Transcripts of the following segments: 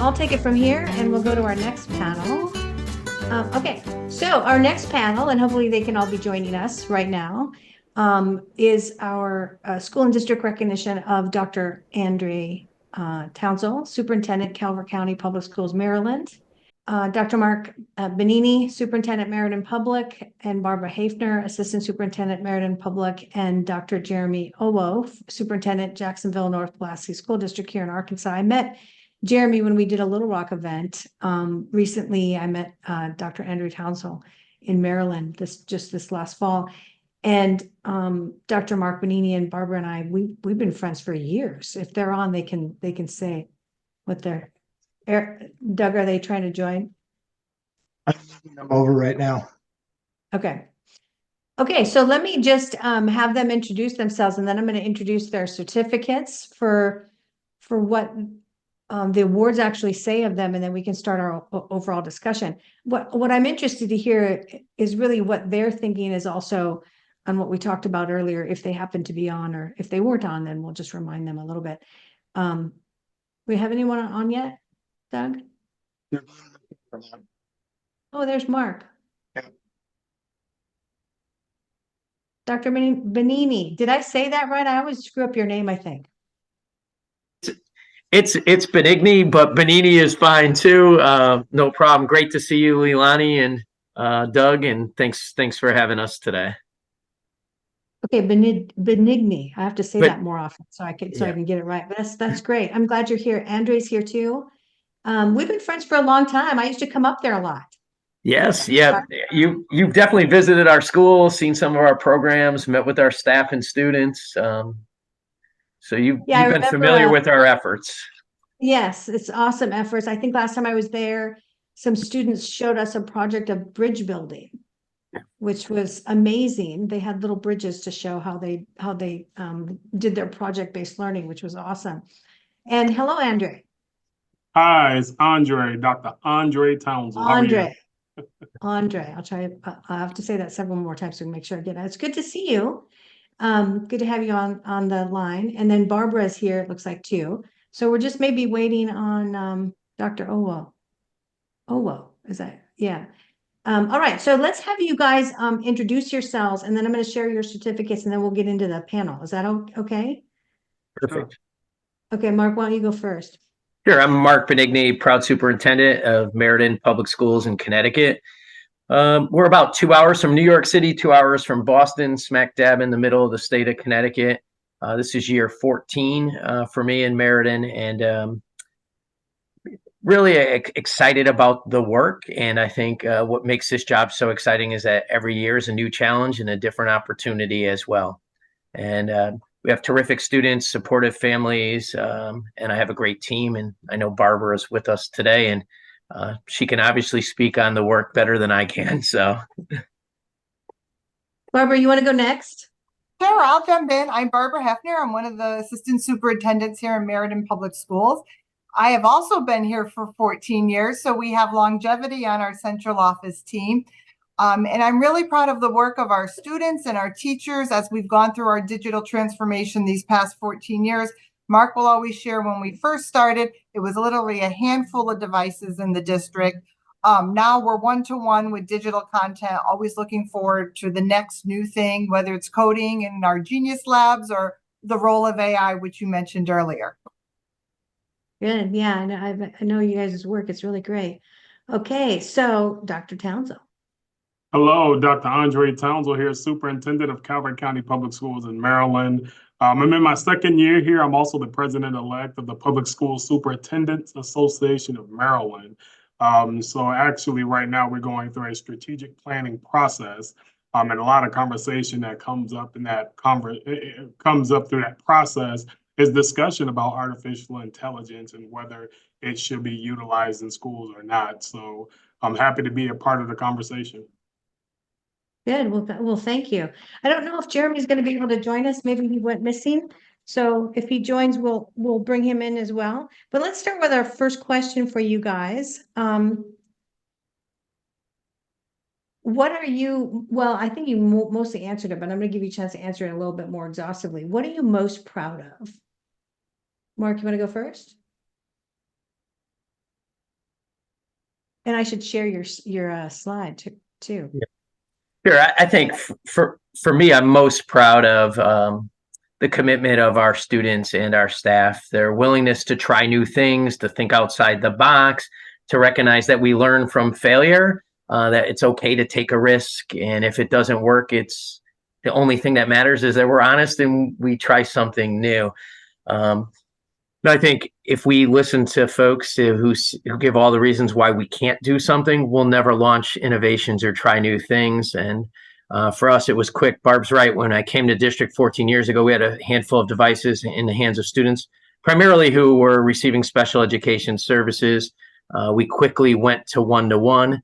I'll take it from here and we'll go to our next panel. Okay, so our next panel, and hopefully they can all be joining us right now, is our school and district recognition of Dr. Andraé Townsel, Superintendent, Calvert County Public Schools, Maryland. Dr. Mark Benigni, Superintendent, Meriden Public, and Barbara Haeffner, Assistant Superintendent, Meriden Public, and Dr. Jeremy Owoh, Superintendent, Jacksonville North Pulaski School District here in Arkansas. I met Jeremy when we did a Little Rock event. Recently, I met Dr. Andraé Townsel in Maryland this last fall. And Dr. Mark Benigni and Barbara and I, we've been friends for years. If they're on, they can say what they're. Doug, are they trying to join? I'm over right now. Okay. Okay, so let me just have them introduce themselves, and then I'm going to introduce their certificates for what the awards actually say of them, and then we can start our overall discussion. What I'm interested to hear is really what they're thinking is also on what we talked about earlier, if they happen to be on, or if they weren't on, then we'll just remind them a little bit. We have anyone on yet? Doug? Oh, there's Mark. Yeah. Dr. Benigni, did I say that right? I always screw up your name, I think. It's Benigni, but Benigni is fine too. No problem. Great to see you, Leilani and Doug, and thanks for having us today. Okay, Benigni. I have to say that more often so I can get it right. But that's great. I'm glad you're here. Andre's here too. We've been friends for a long time. I used to come up there a lot. Yes, yeah. You've definitely visited our school, seen some of our programs, met with our staff and students. So you've been familiar with our efforts. Yes, it's awesome efforts. I think last time I was there, some students showed us a project of bridge building, which was amazing. They had little bridges to show how they did their project-based learning, which was awesome. And hello, Andraé. Hi, it's Andraé, Dr. Andraé Townsel. Andraé. Andraé, I'll have to say that several more times to make sure I get it. It's good to see you. Good to have you on the line. And then Barbara is here, it looks like too. So we're just maybe waiting on Dr. Owoh. Owoh, is that? Yeah. All right, so let's have you guys introduce yourselves, and then I'm going to share your certificates, and then we'll get into the panel. Is that okay? Perfect. Okay, Mark, why don't you go first? Sure. I'm Mark Benigni, proud superintendent of Meriden Public Schools in Connecticut. We're about 2 hours from New York City, 2 hours from Boston, smack dab in the middle of the state of Connecticut. This is year 14 for me in Meriden, and really excited about the work. And I think what makes this job so exciting is that every year is a new challenge and a different opportunity as well. And we have terrific students, supportive families, and I have a great team. And I know Barbara is with us today, and she can obviously speak on the work better than I can. So, Barbara, you want to go next? Sure, I'll jump in. I'm Barbara Haeffner. I'm one of the assistant superintendents here in Meriden Public Schools. I have also been here for 14 years, so we have longevity on our central office team. And I'm really proud of the work of our students and our teachers as we've gone through our digital transformation these past 14 years. Mark will always share when we first started, it was literally a handful of devices in the district. Now we're one-to-one with digital content, always looking forward to the next new thing, whether it's coding in our Genius Labs or the role of AI, which you mentioned earlier. Good. Yeah, I know you guys' work. It's really great. Okay, so Dr. Townsel. Hello, Dr. Andraé Townsel here, Superintendent of Calvert County Public Schools in Maryland. I'm in my second year here. I'm also the president-elect of the Public School Superintendents Association of Maryland. So actually right now we're going through a strategic planning process, and a lot of conversation that comes up through that process is discussion about artificial intelligence and whether it should be utilized in schools or not. So I'm happy to be a part of the conversation. Good. Well, thank you. I don't know if Jeremy's going to be able to join us. Maybe he went missing. So if he joins, we'll bring him in as well. But let's start with our first question for you guys. What are you, well, I think you mostly answered it, but I'm going to give you a chance to answer it a little bit more exhaustively. What are you most proud of? Mark, you want to go first? And I should share your slide too. Sure. I think for me, I'm most proud of the commitment of our students and our staff, their willingness to try new things, to think outside the box, to recognize that we learn from failure, that it's okay to take a risk. And if it doesn't work, it's the only thing that matters is that we're honest and we try something new. But I think if we listen to folks who give all the reasons why we can't do something, we'll never launch innovations or try new things. And for us, it was quick. Barb's right. When I came to district 14 years ago, we had a handful of devices in the hands of students, primarily who were receiving special education services. We quickly went to one-to-one,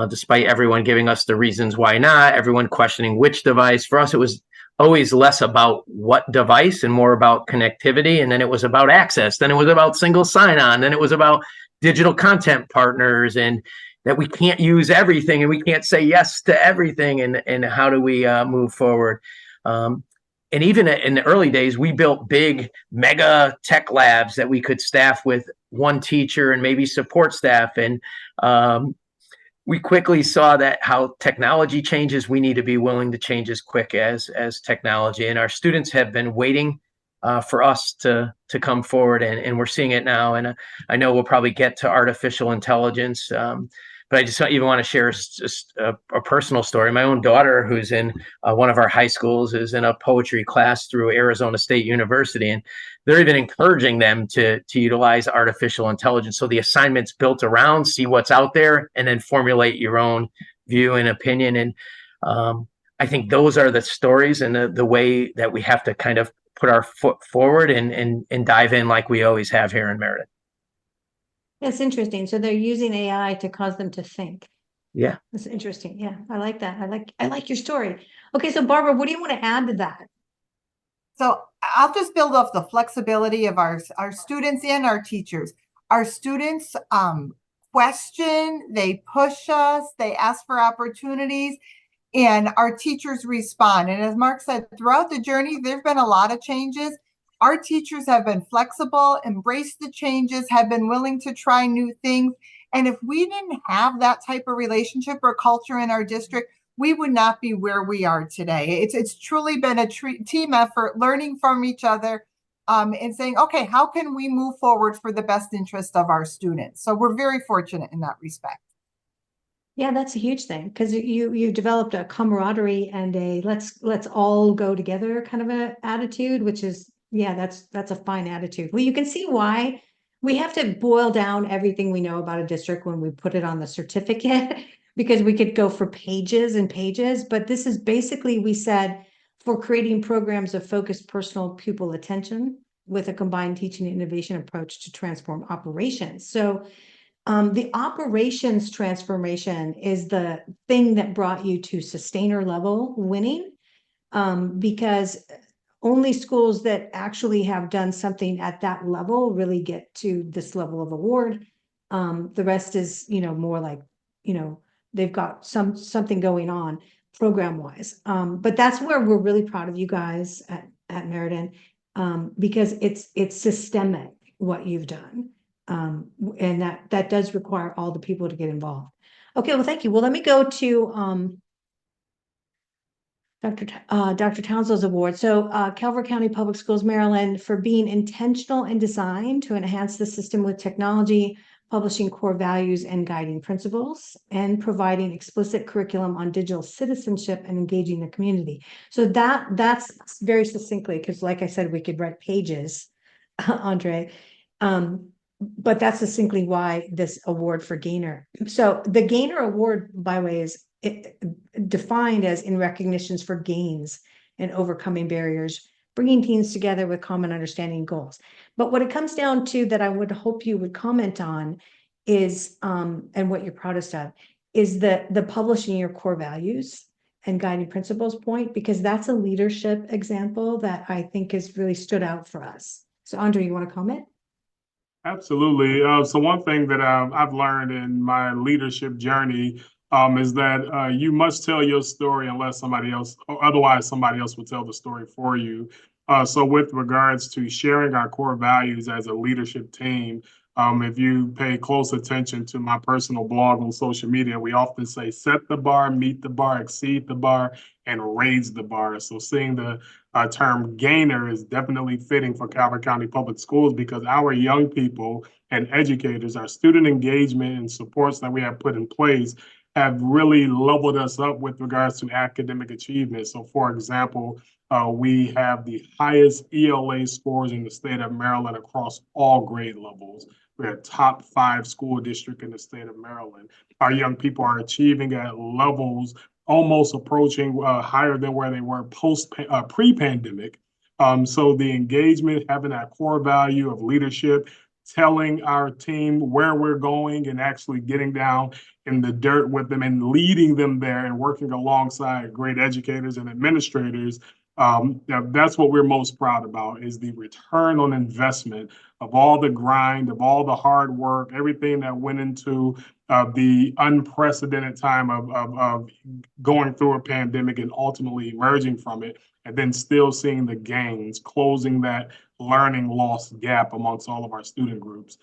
despite everyone giving us the reasons why not, everyone questioning which device. For us, it was always less about what device and more about connectivity. And then it was about access. Then it was about single sign-on. Then it was about digital content partners and that we can't use everything and we can't say yes to everything. And how do we move forward? And even in the early days, we built big mega tech labs that we could staff with one teacher and maybe support staff. And we quickly saw that how technology changes, we need to be willing to change as quick as technology. And our students have been waiting for us to come forward, and we're seeing it now. And I know we'll probably get to artificial intelligence, but I just even want to share just a personal story. My own daughter, who's in one of our high schools, is in a poetry class through Arizona State University, and they're even encouraging them to utilize artificial intelligence. So the assignment's built around, see what's out there, and then formulate your own view and opinion. And I think those are the stories and the way that we have to kind of put our foot forward and dive in like we always have here in Meriden. That's interesting. So they're using AI to cause them to think. Yeah. That's interesting. Yeah, I like that. I like your story. Okay, so Barbara, what do you want to add to that? So I'll just build off the flexibility of our students and our teachers. Our students question, they push us, they ask for opportunities, and our teachers respond. And as Mark said, throughout the journey, there have been a lot of changes. Our teachers have been flexible, embraced the changes, have been willing to try new things. And if we didn't have that type of relationship or culture in our district, we would not be where we are today. It's truly been a team effort, learning from each other, and saying, okay, how can we move forward for the best interest of our students? So we're very fortunate in that respect. Yeah, that's a huge thing because you developed a camaraderie and a let's all go together kind of an attitude, which is, yeah, that's a fine attitude. Well, you can see why we have to boil down everything we know about a district when we put it on the certificate. Because we could go for pages and pages, but this is basically, we said, for creating programs of focused personal pupil attention with a combined teaching and innovation approach to transform operations. So the operations transformation is the thing that brought you to sustainer level winning, because only schools that actually have done something at that level really get to this level of award. The rest is, more like, they've got something going on program wise. But that's where we're really proud of you guys at Meriden, because it's systemic what you've done. And that does require all the people to get involved. Okay, well, thank you. Well, let me go to Dr. Townsel's award. So Calvert County Public Schools, Maryland, for being intentional and designed to enhance the system with technology, publishing core values and guiding principles, and providing explicit curriculum on digital citizenship and engaging the community. So that's very succinctly, because like I said, we could write pages, Andraé, but that's succinctly why this award for Gainer. So the Gainer Award, by the way, is defined as in recognitions for gains and overcoming barriers, bringing teams together with common understanding goals. But what it comes down to that I would hope you would comment on is, and what you're proudest of, is the publishing your core values and guiding principles point, because that's a leadership example that I think has really stood out for us. So Andraé, you want to comment? Absolutely. So one thing that I've learned in my leadership journey is that you must tell your story unless somebody else, or otherwise somebody else will tell the story for you. So with regards to sharing our core values as a leadership team, if you pay close attention to my personal blog on social media, we often say set the bar, meet the bar, exceed the bar, and raise the bar. So seeing the term gainer is definitely fitting for Calvert County Public Schools because our young people and educators, our student engagement and supports that we have put in place have really leveled us up with regards to academic achievement. So for example, we have the highest ELA scores in the state of Maryland across all grade levels. We're a top 5 school district in the state of Maryland. Our young people are achieving at levels almost approaching higher than where they were pre-pandemic. So the engagement, having that core value of leadership, telling our team where we're going and actually getting down in the dirt with them and leading them there and working alongside great educators and administrators. That's what we're most proud about is the return on investment of all the grind, of all the hard work, everything that went into the unprecedented time of going through a pandemic and ultimately emerging from it, and then still seeing the gains, closing that learning loss gap amongst all of our student groups.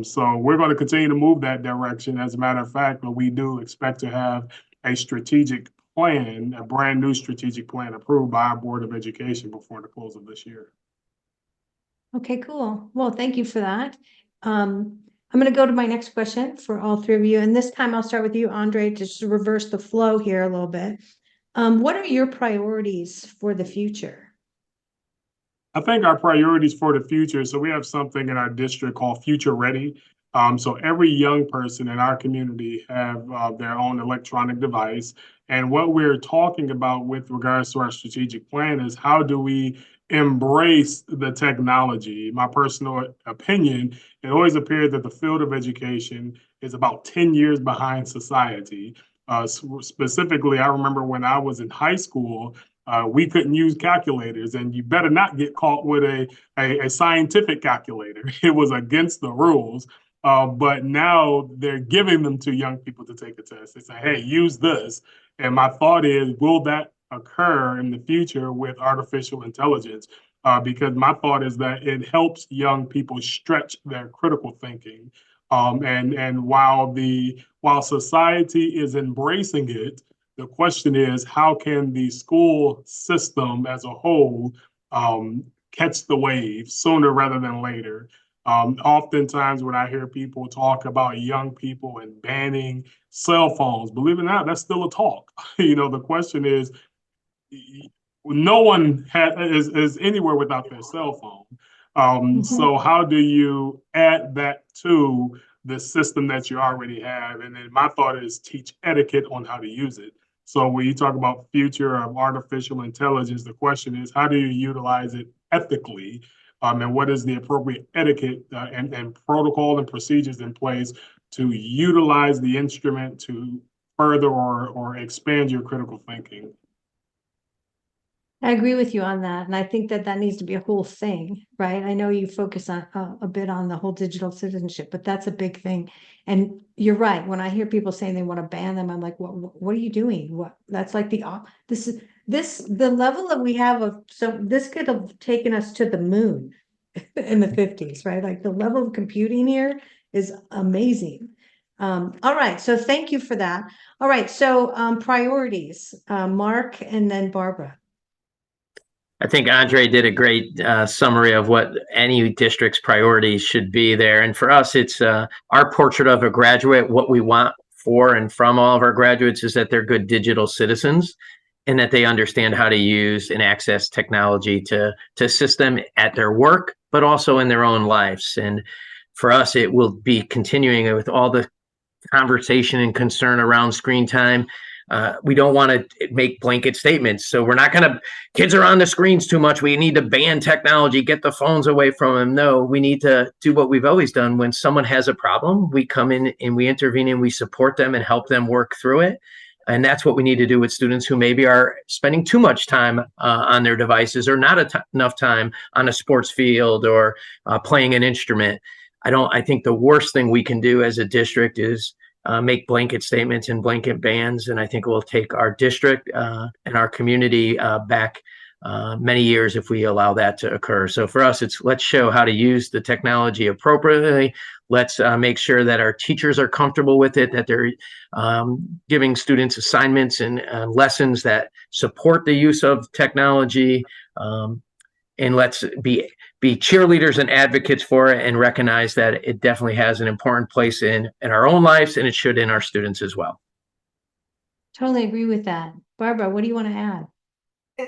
So we're going to continue to move that direction. As a matter of fact, but we do expect to have a strategic plan, a brand new strategic plan approved by our Board of Education before the close of this year. Okay, cool. Well, thank you for that. I'm going to go to my next question for all three of you. And this time I'll start with you, Andraé, just to reverse the flow here a little bit. What are your priorities for the future? I think our priorities for the future, so we have something in our district called Future Ready. So every young person in our community have their own electronic device. And what we're talking about with regards to our strategic plan is how do we embrace the technology? My personal opinion, it always appeared that the field of education is about 10 years behind society. Specifically, I remember when I was in high school, we couldn't use calculators, and you better not get caught with a scientific calculator. It was against the rules. But now they're giving them to young people to take a test. They say, hey, use this. And my thought is, will that occur in the future with artificial intelligence? Because my thought is that it helps young people stretch their critical thinking. And while society is embracing it, the question is, how can the school system as a whole catch the wave sooner rather than later? Oftentimes when I hear people talk about young people and banning cell phones, believe it or not, that's still a talk. The question is, no one is anywhere without their cell phone. So how do you add that to the system that you already have? And then my thought is teach etiquette on how to use it. So when you talk about future of artificial intelligence, the question is, how do you utilize it ethically? And what is the appropriate etiquette and protocol and procedures in place to utilize the instrument to further or expand your critical thinking? I agree with you on that. And I think that needs to be a whole thing, right? I know you focus on a bit on the whole digital citizenship, but that's a big thing. And you're right. When I hear people saying they want to ban them, I'm like, what are you doing? That's like the level that we have of, so this could have taken us to the moon in the 50s, right? Like the level of computing here is amazing. All right. So thank you for that. All right. So priorities, Mark and then Barbara. I think Andraé did a great summary of what any district's priorities should be there. And for us, it's our portrait of a graduate. What we want for and from all of our graduates is that they're good digital citizens and that they understand how to use and access technology to assist them at their work, but also in their own lives. And for us, it will be continuing with all the conversation and concern around screen time. We don't want to make blanket statements. So we're not going to, kids are on the screens too much. We need to ban technology, get the phones away from them. No, we need to do what we've always done. When someone has a problem, we come in and we intervene and we support them and help them work through it. And that's what we need to do with students who maybe are spending too much time on their devices or not enough time on a sports field or playing an instrument. I think the worst thing we can do as a district is make blanket statements and blanket bans. And I think it will take our district and our community back many years if we allow that to occur. So for us, it's let's show how to use the technology appropriately. Let's make sure that our teachers are comfortable with it, that they're giving students assignments and lessons that support the use of technology. And let's be cheerleaders and advocates for it and recognize that it definitely has an important place in our own lives, and it should in our students as well. Totally agree with that. Barbara, what do you want to add?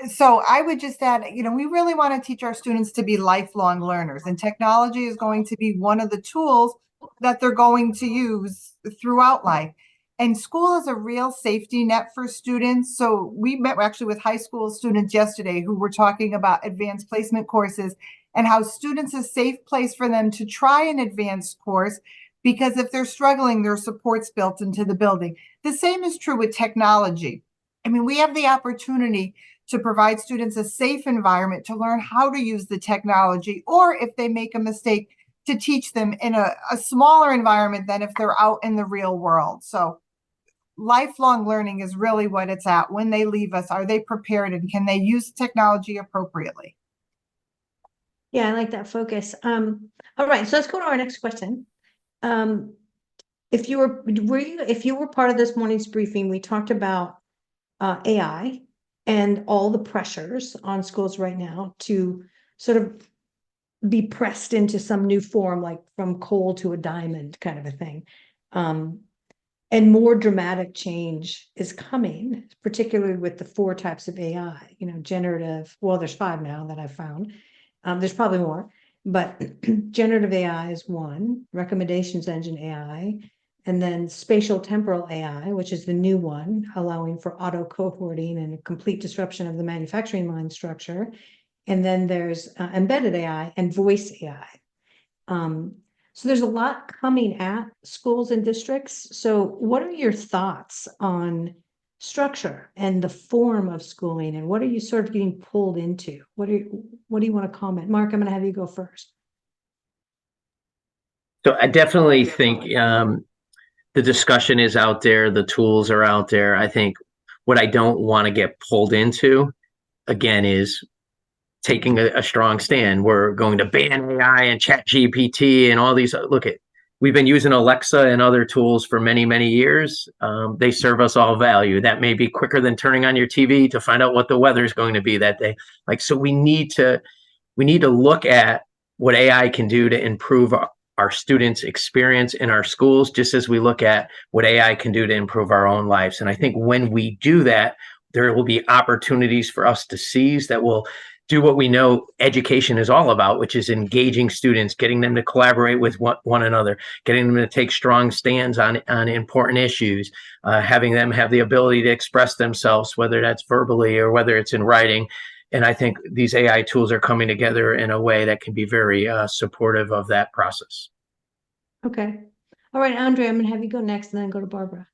So I would just add, we really want to teach our students to be lifelong learners, and technology is going to be one of the tools that they're going to use throughout life. And school is a real safety net for students. So we met actually with high school students yesterday who were talking about advanced placement courses and how students a safe place for them to try an advanced course, because if they're struggling, there's supports built into the building. The same is true with technology. I mean, we have the opportunity to provide students a safe environment to learn how to use the technology, or if they make a mistake, to teach them in a smaller environment than if they're out in the real world. So lifelong learning is really what it's at. When they leave us, are they prepared, and can they use technology appropriately? Yeah, I like that focus. All right, so let's go to our next question. If you were part of this morning's briefing, we talked about AI and all the pressures on schools right now to sort of be pressed into some new form, like from coal to a diamond kind of a thing. And more dramatic change is coming, particularly with the 4 types of AI, generative, well, there's 5 now that I've found. There's probably more, but generative AI is one, recommendations engine AI, and then spatial temporal AI, which is the new one, allowing for auto cohorting and a complete disruption of the manufacturing line structure. And then there's embedded AI and voice AI. So there's a lot coming at schools and districts. So what are your thoughts on structure and the form of schooling, and what are you sort of getting pulled into? What do you want to comment? Mark, I'm going to have you go first. So I definitely think the discussion is out there, the tools are out there. I think what I don't want to get pulled into, again, is taking a strong stand. We're going to ban AI and Chat GPT and all these. We've been using Alexa and other tools for many, many years. They serve us all value. That may be quicker than turning on your TV to find out what the weather is going to be that day. So we need to look at what AI can do to improve our students' experience in our schools, just as we look at what AI can do to improve our own lives. And I think when we do that, there will be opportunities for us to seize that will do what we know education is all about, which is engaging students, getting them to collaborate with one another, getting them to take strong stands on important issues, having them have the ability to express themselves, whether that's verbally or whether it's in writing. And I think these AI tools are coming together in a way that can be very supportive of that process. Okay. All right, Andre, I'm going to have you go next and then go to Barbara.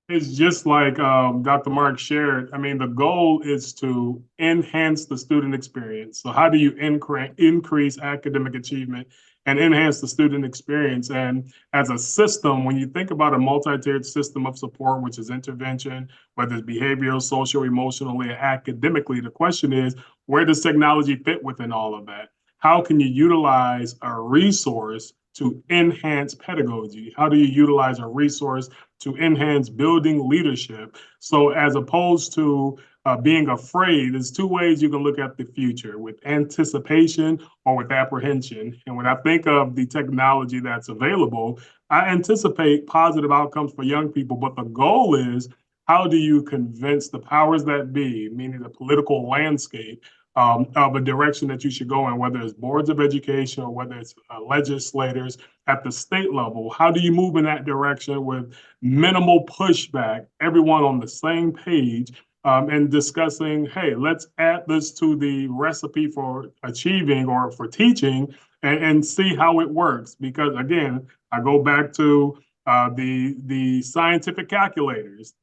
It's just like Dr. Mark shared. I mean, the goal is to enhance the student experience. So how do you increase academic achievement and enhance the student experience? And as a system, when you think about a multi-tiered system of support, which is intervention, whether it's behavioral, social, emotionally, or academically, the question is, where does technology fit within all of that? How can you utilize a resource to enhance pedagogy? How do you utilize a resource to enhance building leadership? So as opposed to being afraid, there's 2 ways you can look at the future: with anticipation or with apprehension. And when I think of the technology that's available, I anticipate positive outcomes for young people, but the goal is, how do you convince the powers that be, meaning the political landscape, of a direction that you should go in, whether it's boards of education or whether it's legislators at the state level? How do you move in that direction with minimal pushback, everyone on the same page, and discussing, hey, let's add this to the recipe for achieving or for teaching, and see how it works? Because again, I go back to the scientific calculators.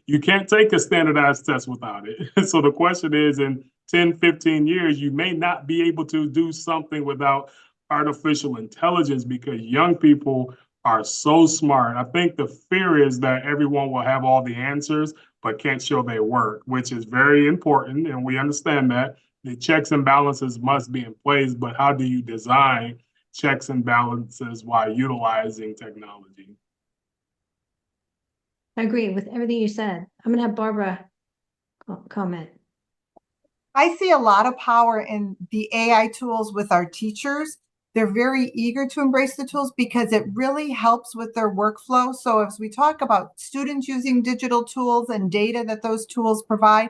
You can't take a standardized test without it. So the question is, in 10, 15 years, you may not be able to do something without artificial intelligence, because young people are so smart. I think the fear is that everyone will have all the answers, but can't show their work, which is very important. And we understand that the checks and balances must be in place, but how do you design checks and balances while utilizing technology? I agree with everything you said. I'm gonna have Barbara comment. I see a lot of power in the AI tools with our teachers. They're very eager to embrace the tools because it really helps with their workflow. So as we talk about students using digital tools and data that those tools provide,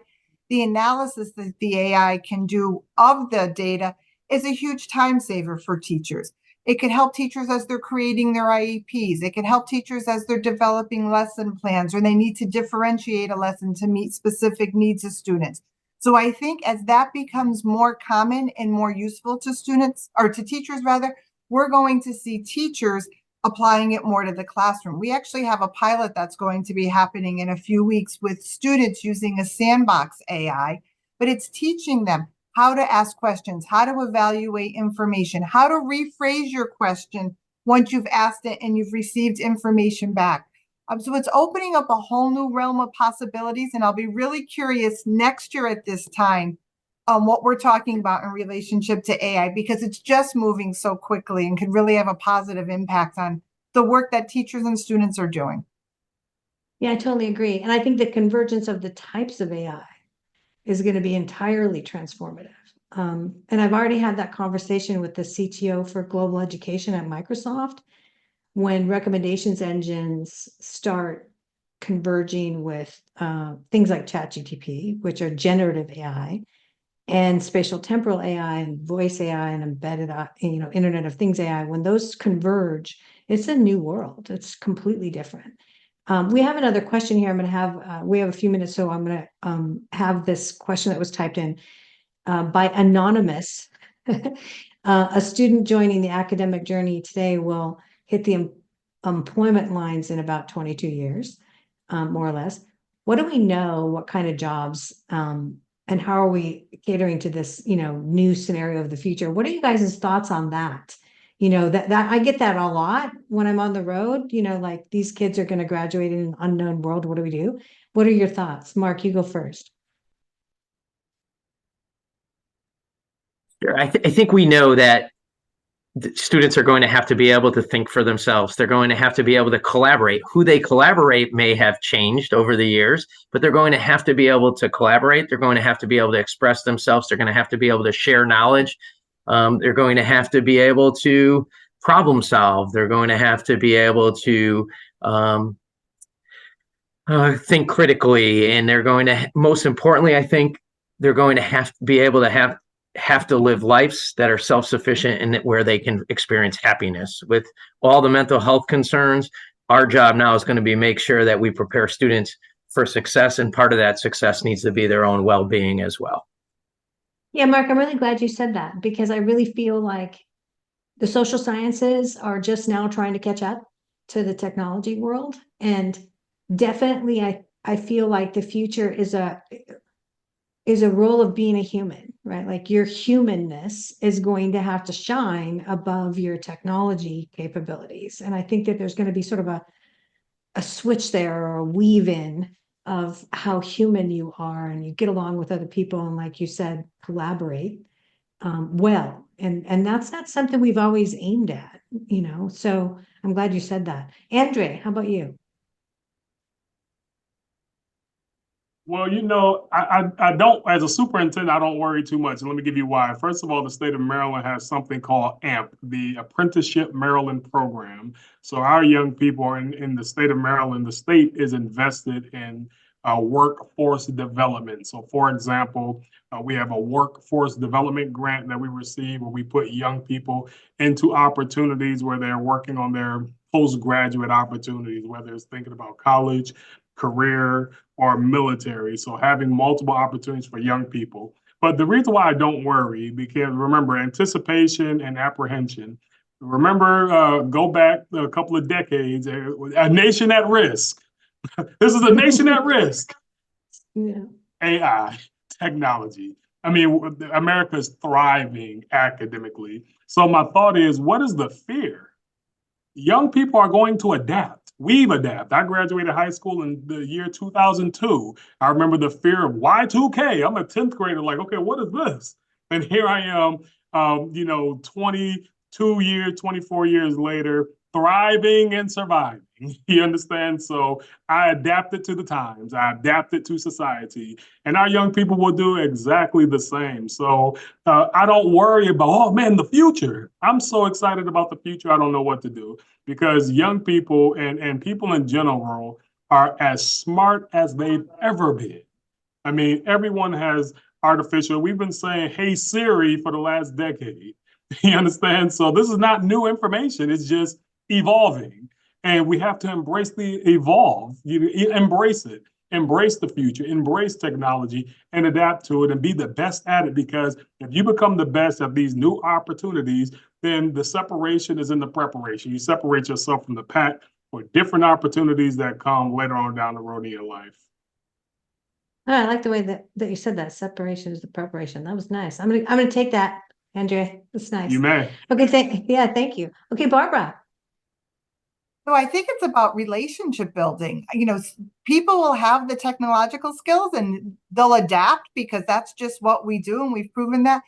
the analysis that the AI can do of the data is a huge time saver for teachers. It could help teachers as they're creating their IEPs. It can help teachers as they're developing lesson plans or they need to differentiate a lesson to meet specific needs of students. So I think as that becomes more common and more useful to students or to teachers rather, we're going to see teachers applying it more to the classroom. We actually have a pilot that's going to be happening in a few weeks with students using a sandbox AI, but it's teaching them how to ask questions, how to evaluate information, how to rephrase your question once you've asked it and you've received information back. So it's opening up a whole new realm of possibilities, and I'll be really curious next year at this time what we're talking about in relationship to AI, because it's just moving so quickly and can really have a positive impact on the work that teachers and students are doing. Yeah, I totally agree. And I think the convergence of the types of AI is going to be entirely transformative. And I've already had that conversation with the CTO for global education at Microsoft. When recommendations engines start converging with things like ChatGPT, which are generative AI, and spatial temporal AI and voice AI and embedded, Internet of Things AI, when those converge, it's a new world. It's completely different. We have another question here. I'm going to have, we have a few minutes, so I'm going to have this question that was typed in by Anonymous. A student joining the academic journey today will hit the employment lines in about 22 years, more or less. What do we know? What kind of jobs and how are we catering to this, new scenario of the future? What are you guys' thoughts on that? That I get that a lot when I'm on the road, like these kids are going to graduate in an unknown world. What do we do? What are your thoughts? Mark, you go first. Sure. I think we know that students are going to have to be able to think for themselves. They're going to have to be able to collaborate. Who they collaborate may have changed over the years, but they're going to have to be able to collaborate. They're going to have to be able to express themselves. They're going to have to be able to share knowledge. They're going to have to be able to problem solve. They're going to have to be able to think critically. And they're going to, most importantly, I think they're going to have to be able to have to live lives that are self-sufficient and where they can experience happiness. With all the mental health concerns, our job now is going to be make sure that we prepare students for success, and part of that success needs to be their own well-being as well. Yeah, Mark, I'm really glad you said that, because I really feel like the social sciences are just now trying to catch up to the technology world. And definitely, I feel like the future is a role of being a human, right? Like your humanness is going to have to shine above your technology capabilities. And I think that there's going to be sort of a switch there, or a weave in of how human you are, and you get along with other people, and like you said, collaborate well. And that's not something we've always aimed at, so I'm glad you said that. Andraé, how about you? Well, I don't, as a superintendent, I don't worry too much. And let me give you why. First of all, the state of Maryland has something called AMP, the Apprenticeship Maryland Program. So our young people are in the state of Maryland. The state is invested in workforce development. So for example, we have a workforce development grant that we receive where we put young people into opportunities where they're working on their postgraduate opportunities, whether it's thinking about college, career, or military. So having multiple opportunities for young people. But the reason why I don't worry, because remember, anticipation and apprehension. Remember, go back a couple of decades, a nation at risk. This is a nation at risk. Yeah. AI, technology. I mean, America's thriving academically. So my thought is, what is the fear? young people are going to adapt. We've adapted. I graduated high school in the year 2002. I remember the fear of Y2K. I'm a 10th grader, like, okay, what is this? And here I am, 22 years, 24 years later, thriving and surviving. You understand? So I adapted to the times. I adapted to society. And our young people will do exactly the same. So I don't worry about, oh man, the future. I'm so excited about the future. I don't know what to do, because young people and people in general are as smart as they've ever been. I mean, everyone has artificial. We've been saying, hey, Siri for the last decade. You understand? So this is not new information. It's just evolving. And we have to embrace the evolve. You embrace it. Embrace the future, embrace technology, and adapt to it and be the best at it. Because if you become the best at these new opportunities, then the separation is in the preparation. You separate yourself from the pack for different opportunities that come later on down the road in your life. Oh, I like the way that you said that. Separation is the preparation. That was nice. I'm gonna take that, Andrea. That's nice. You may. Okay, thank you. Okay, Barbara. So I think it's about relationship building. People will have the technological skills and they'll adapt because that's just what we do, and we've proven that.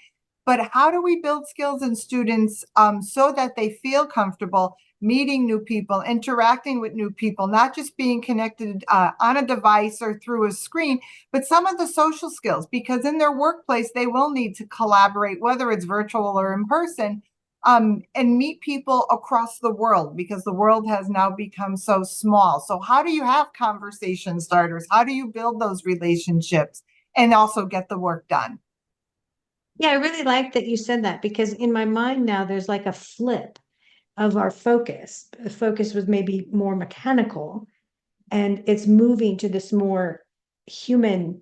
But how do we build skills in students so that they feel comfortable meeting new people, interacting with new people, not just being connected on a device or through a screen, but some of the social skills, because in their workplace, they will need to collaborate, whether it's virtual or in person, and meet people across the world, because the world has now become so small. So how do you have conversation starters? How do you build those relationships and also get the work done? Yeah, I really like that you said that, because in my mind now there's like a flip of our focus. The focus was maybe more mechanical, and it's moving to this more human,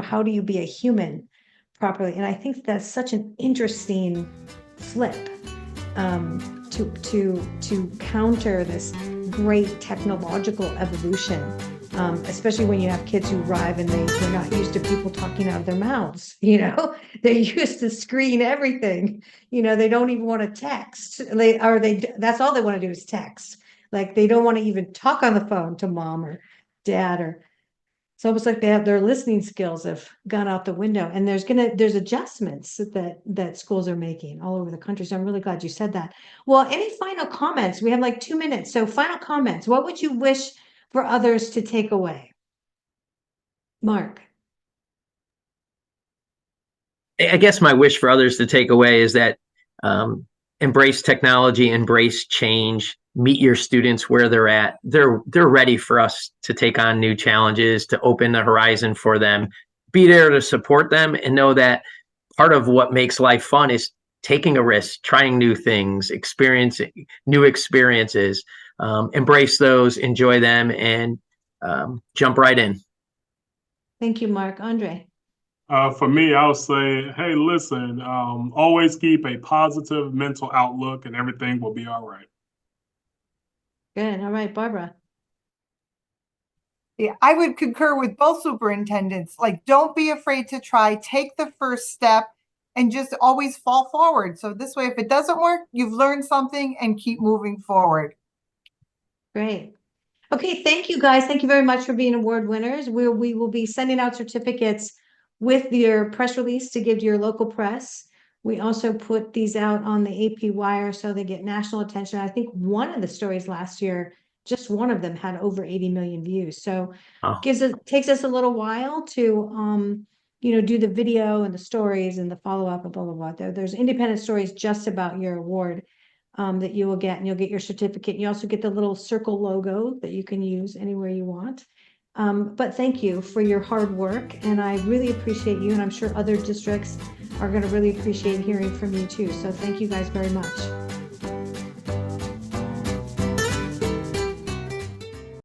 how do you be a human properly? And I think that's such an interesting flip to counter this great technological evolution. Especially when you have kids who arrive and they're not used to people talking out of their mouths, they're used to screen everything, they don't even want to text. That's all they want to do is text. Like they don't want to even talk on the phone to mom or dad, or it's almost like their listening skills have gone out the window. And there's adjustments that schools are making all over the country. So I'm really glad you said that. Well, any final comments? We have like 2 minutes. So final comments. What would you wish for others to take away? Mark. I guess my wish for others to take away is that embrace technology, embrace change, meet your students where they're at. They're ready for us to take on new challenges, to open the horizon for them, be there to support them, and know that part of what makes life fun is taking a risk, trying new things, experiencing new experiences. Embrace those, enjoy them, and jump right in. Thank you, Mark. Andre. For me, I'll say, hey, listen, always keep a positive mental outlook and everything will be all right. Good. All right, Barbara. Yeah, I would concur with both superintendents. Like, don't be afraid to try, take the first step, and just always fall forward. So this way, if it doesn't work, you've learned something and keep moving forward. Great. Okay, thank you guys. Thank you very much for being award winners. We will be sending out certificates with your press release to give to your local press. We also put these out on the AP Wire so they get national attention. I think one of the stories last year, just one of them, had over 80 million views. So takes us a little while to do the video and the stories and the follow-up and blah, blah, blah. There's independent stories just about your award that you will get, and you'll get your certificate. You also get the little circle logo that you can use anywhere you want. But thank you for your hard work, and I really appreciate you, and I'm sure other districts are going to really appreciate hearing from you too. So thank you guys very much.